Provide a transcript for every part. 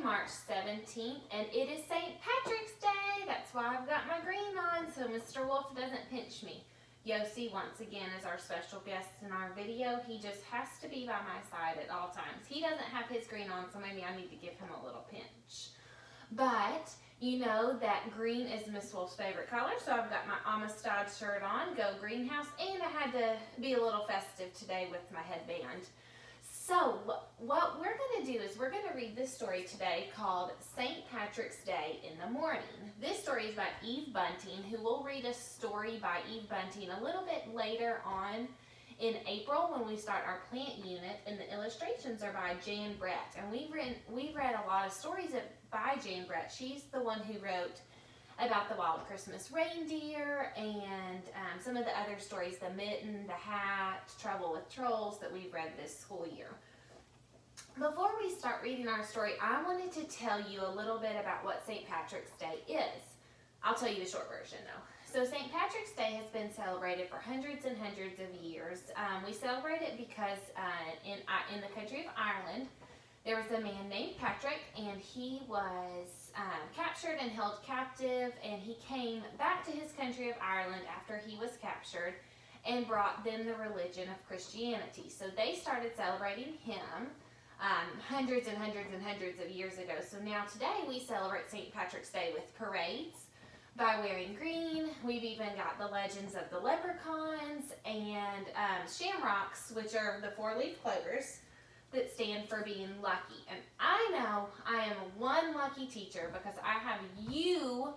March 17th, and it is St. Patrick's Day. That's why I've got my green on, so Mr. Wolfe doesn't pinch me. Yossi, once again, is our special guest in our video. He just has to be by my side at all times. He doesn't have his green on, so maybe I need to give him a little pinch. But you know that green is Miss Wolfe's favorite color, so I've got my Amistad shirt on, Go Greenhouse, and I had to be a little festive today with my headband. So what we're going to do is we're going to read this story today called St. Patrick's Day in the Morning. This story is by Eve Bunting, who will read a story by Eve Bunting a little bit later on in April when we start our plant unit, and the illustrations are by Jan Brett. And we've read a lot of stories by Jan Brett. She's the one who wrote about the Wild Christmas Reindeer and some of the other stories, The Mitten, The Hat, Trouble with Trolls, that we've read this school year. Before we start reading our story, I wanted to tell you a little bit about what St. Patrick's Day is. I'll tell you the short version though. So St. Patrick's Day has been celebrated for hundreds and hundreds of years. We celebrate it because in the country of Ireland, there was a man named Patrick, and he was captured and held captive, and he came back to his country of Ireland after he was captured and brought them the religion of Christianity. So they started celebrating him hundreds and hundreds and hundreds of years ago. So now today we celebrate St. Patrick's Day with parades by wearing green. We've even got the legends of the leprechauns and shamrocks, which are the four-leaf clovers that stand for being lucky. And I know I am one lucky teacher because I have you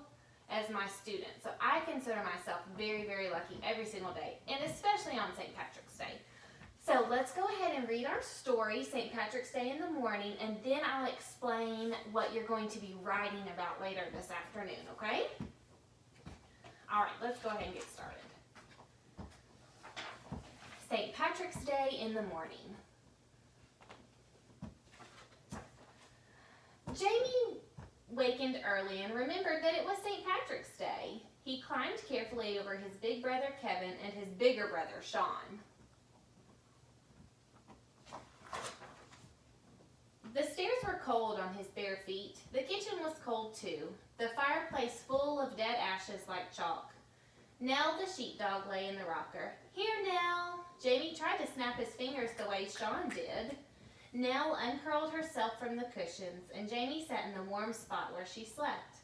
as my student. So I consider myself very, very lucky every single day, and especially on St. Patrick's Day. So let's go ahead and read our story, St. Patrick's Day in the Morning, and then I'll explain what you're going to be writing about later this afternoon, okay? All right, let's go ahead and get started. St. Patrick's Day in the Morning. Jamie wakened early and remembered that it was St. Patrick's Day. He climbed carefully over his big brother Kevin and his bigger brother Sean. The stairs were cold on his bare feet. The kitchen was cold too, the fireplace full of dead ashes like chalk. Nell the sheepdog lay in the rocker. Here, Nell! Jamie tried to snap his fingers the way Sean did. Nell uncurled herself from the cushions, and Jamie sat in the warm spot where she slept.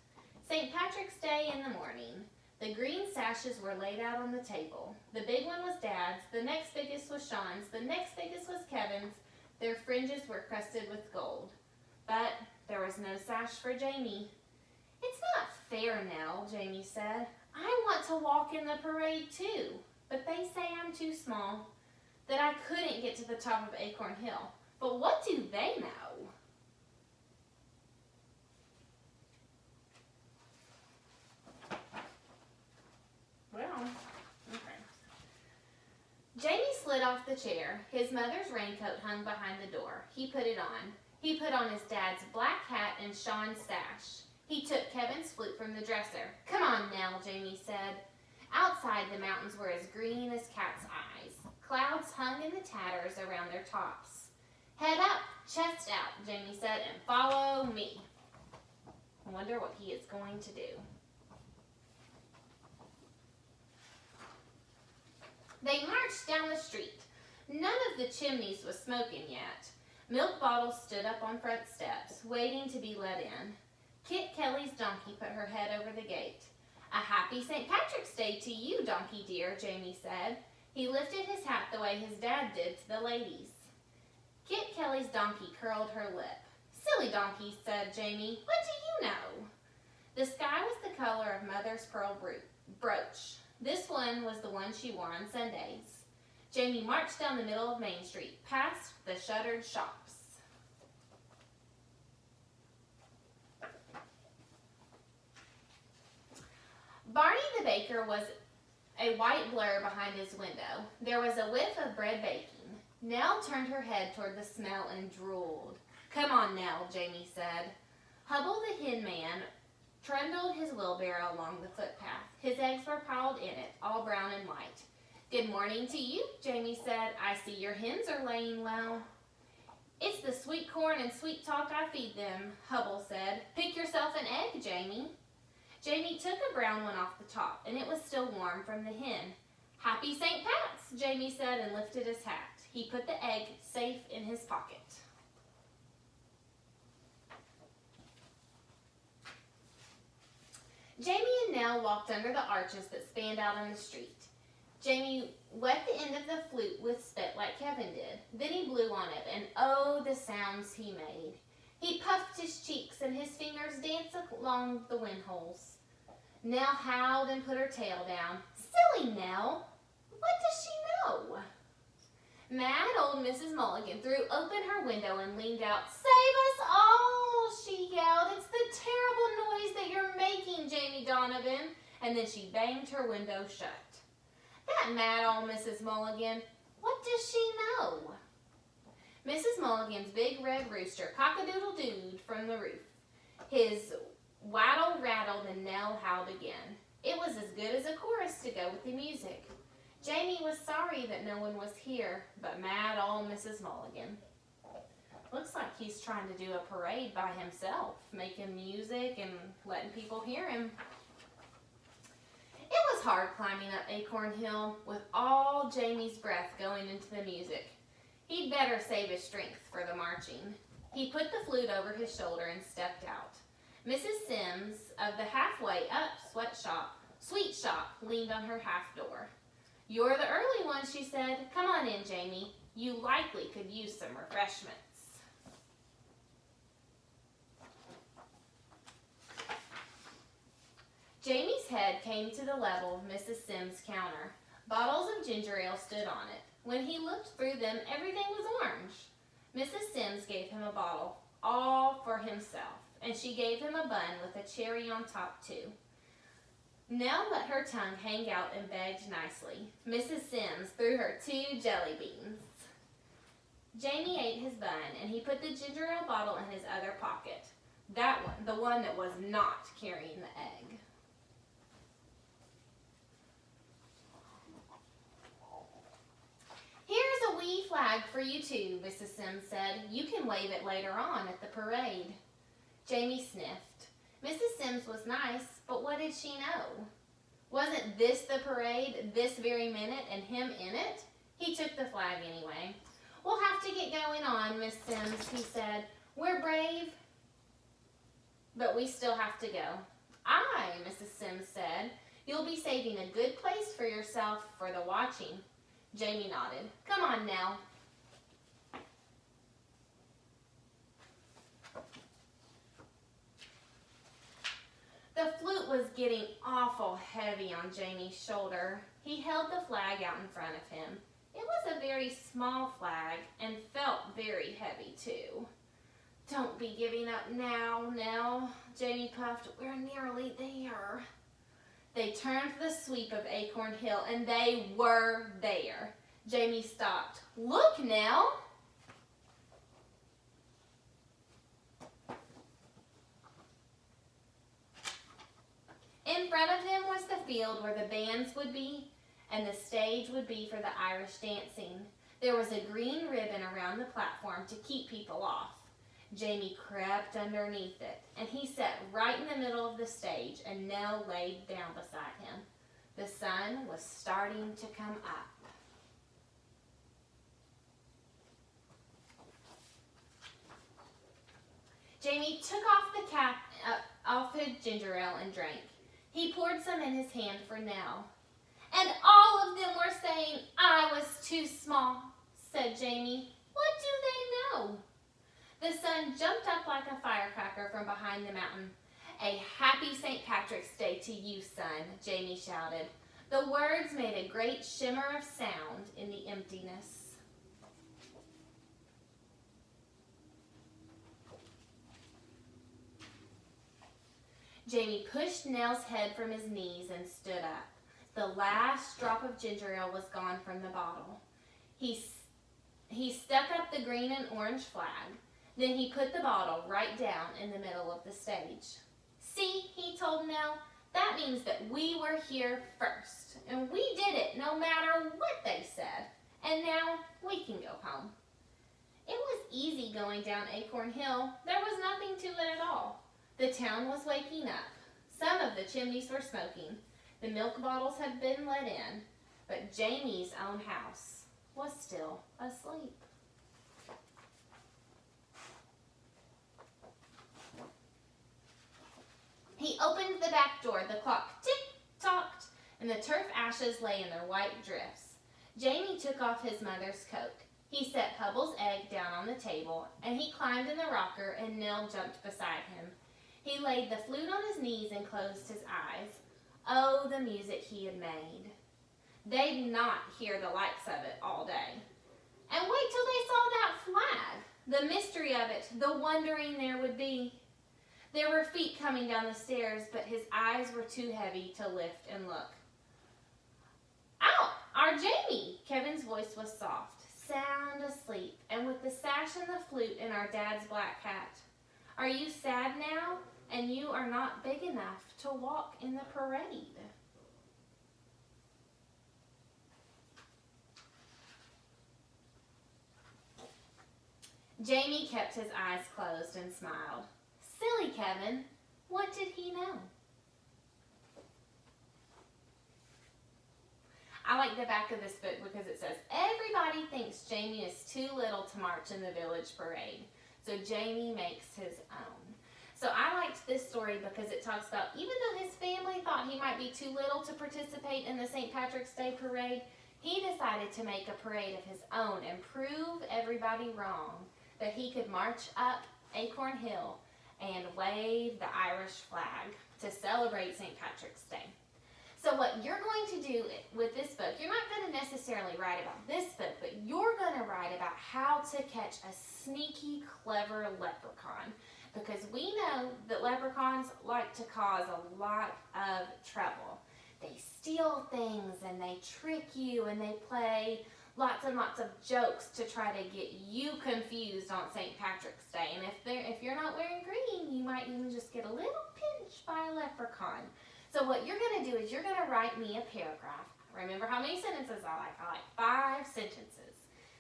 St. Patrick's Day in the morning. The green sashes were laid out on the table. The big one was Dad's, the next biggest was Sean's, the next biggest was Kevin's. Their fringes were crusted with gold. But there was no sash for Jamie. It's not fair, Nell, Jamie said. I want to walk in the parade too, but they say I'm too small, that I couldn't get to the top of Acorn Hill. But what do they know? Well, okay. Jamie slid off the chair. His mother's raincoat hung behind the door. He put it on. He put on his dad's black hat and Sean's sash. He took Kevin's flute from the dresser. Come on, Nell, Jamie said. Outside, the mountains were as green as cat's eyes. Clouds hung in the tatters around their tops. Head up, chest out, Jamie said, and follow me. I wonder what he is going to do. They marched down the street. None of the chimneys was smoking yet. Milk bottles stood up on front steps, waiting to be let in. Kit Kelly's donkey put her head over the gate. A happy St. Patrick's Day to you, donkey dear, Jamie said. He lifted his hat the way his dad did to the ladies. Kit Kelly's donkey curled her lip. Silly donkey, said Jamie. What do you know? The sky was the color of Mother's pearl brooch. This one was the one she wore on Sundays. Jamie marched down the middle of Main Street, past the shuttered shops. Barney the baker was a white blur behind his window. There was a whiff of bread baking. Nell turned her head toward the smell and drooled. Come on, Nell, Jamie said. Hubble the hen man trundled his wheelbarrow along the footpath. His eggs were piled in it, all brown and white. Good morning to you, Jamie said. I see your hens are laying well. It's the sweet corn and sweet talk I feed them, Hubble said. Pick yourself an egg, Jamie. Jamie took a brown one off the top, and it was still warm from the hen. Happy St. Pat's, Jamie said and lifted his hat. He put the egg safe in his pocket. Jamie and Nell walked under the arches that spanned out on the street. Jamie wet the end of the flute with spit like Kevin did. Then he blew on it, and oh, the sounds he made. He puffed his cheeks, and his fingers danced along the wind holes. Nell howled and put her tail down. Silly Nell! What does she know? Mad old Mrs. Mulligan threw open her window and leaned out. Save us all, she yelled. It's the terrible noise that you're making, Jamie Donovan. And then she banged her window shut. That mad old Mrs. Mulligan, what does she know? Mrs. Mulligan's big red rooster cock-a-doodle-dooed from the roof. His waddle rattled and Nell howled again. It was as good as a chorus to go with the music. Jamie was sorry that no one was here, but mad old Mrs. Mulligan. Looks like he's trying to do a parade by himself, making music and letting people hear him. It was hard climbing up Acorn Hill with all Jamie's breath going into the music. He'd better save his strength for the marching. He put the flute over his shoulder and stepped out. Mrs. Sims of the halfway up sweet shop leaned on her half door. You're the early one, she said. Come on in, Jamie. You likely could use some refreshments. Jamie's head came to the level of Mrs. Sims' counter. Bottles of ginger ale stood on it. When he looked through them, everything was orange. Mrs. Sims gave him a bottle, all for himself, and she gave him a bun with a cherry on top, too. Nell let her tongue hang out and begged nicely. Mrs. Sims threw her 2 jelly beans. Jamie ate his bun, and he put the ginger ale bottle in his other pocket. That one, the one that was not carrying the egg. Here's a wee flag for you too, Mrs. Sims said. You can wave it later on at the parade. Jamie sniffed. Mrs. Sims was nice, but what did she know? Wasn't this the parade, this very minute, and him in it? He took the flag anyway. We'll have to get going on, Miss Sims, he said. We're brave, but we still have to go. Aye, Mrs. Sims said. You'll be saving a good place for yourself for the watching. Jamie nodded. Come on, Nell. The flute was getting awful heavy on Jamie's shoulder. He held the flag out in front of him. It was a very small flag and felt very heavy, too. Don't be giving up now, Nell, Jamie puffed. We're nearly there. They turned the sweep of Acorn Hill, and they were there. Jamie stopped. Look, Nell. In front of them was the field where the bands would be, and the stage would be for the Irish dancing. There was a green ribbon around the platform to keep people off. Jamie crept underneath it, and he sat right in the middle of the stage, and Nell laid down beside him. The sun was starting to come up. Jamie took off the cap off his ginger ale and drank. He poured some in his hand for Nell. And all of them were saying I was too small, said Jamie. What do they know? The sun jumped up like a firecracker from behind the mountain. A happy St. Patrick's Day to you, son, Jamie shouted. The words made a great shimmer of sound in the emptiness. Jamie pushed Nell's head from his knees and stood up. The last drop of ginger ale was gone from the bottle. He stuck up the green and orange flag. Then he put the bottle right down in the middle of the stage. See, he told Nell, that means that we were here first. And we did it no matter what they said. And now we can go home. It was easy going down Acorn Hill, there was nothing to it at all. The town was waking up. Some of the chimneys were smoking. The milk bottles had been let in, but Jamie's own house was still asleep. He opened the back door. The clock tick-tocked, and the turf ashes lay in their white drifts. Jamie took off his mother's coat. He set Hubble's egg down on the table, and he climbed in the rocker, and Nell jumped beside him. He laid the flute on his knees and closed his eyes. Oh, the music he had made. They'd not hear the likes of it all day. And wait till they saw that flag. The mystery of it, the wondering there would be. There were feet coming down the stairs, but his eyes were too heavy to lift and look. Out! Our Jamie! Kevin's voice was soft, sound asleep, and with the sash and the flute in our dad's black hat. Are you sad now? And you are not big enough to walk in the parade. Jamie kept his eyes closed and smiled. Silly Kevin, what did he know? I like the back of this book because it says, everybody thinks Jamie is too little to march in the village parade. So Jamie makes his own. So I liked this story because it talks about, even though his family thought he might be too little to participate in the St. Patrick's Day parade, he decided to make a parade of his own and prove everybody wrong, that he could march up Acorn Hill and wave the Irish flag to celebrate St. Patrick's Day. So what you're going to do with this book, you're not going to necessarily write about this book, but you're going to write about how to catch a sneaky, clever leprechaun. Because we know that leprechauns like to cause a lot of trouble. They steal things and they trick you and they play lots and lots of jokes to try to get you confused on St. Patrick's Day. And if you're not wearing green, you might even just get a little pinched by a leprechaun. So what you're going to do is you're going to write me a paragraph. Remember how many sentences I like? I like 5 sentences.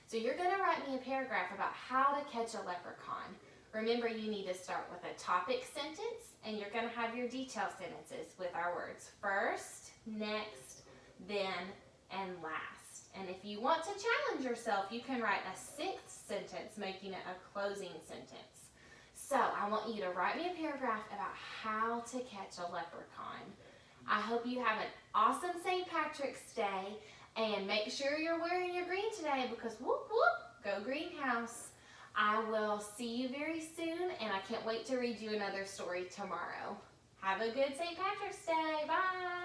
So you're going to write me a paragraph about how to catch a leprechaun. Remember, you need to start with a topic sentence, and you're going to have your detail sentences with our words first, next, then, and last. And if you want to challenge yourself, you can write a 6th sentence, making it a closing sentence. So I want you to write me a paragraph about how to catch a leprechaun. I hope you have an awesome St. Patrick's Day, and make sure you're wearing your green today because whoop whoop, go greenhouse. I will see you very soon, and I can't wait to read you another story tomorrow. Have a good St. Patrick's Day. Bye.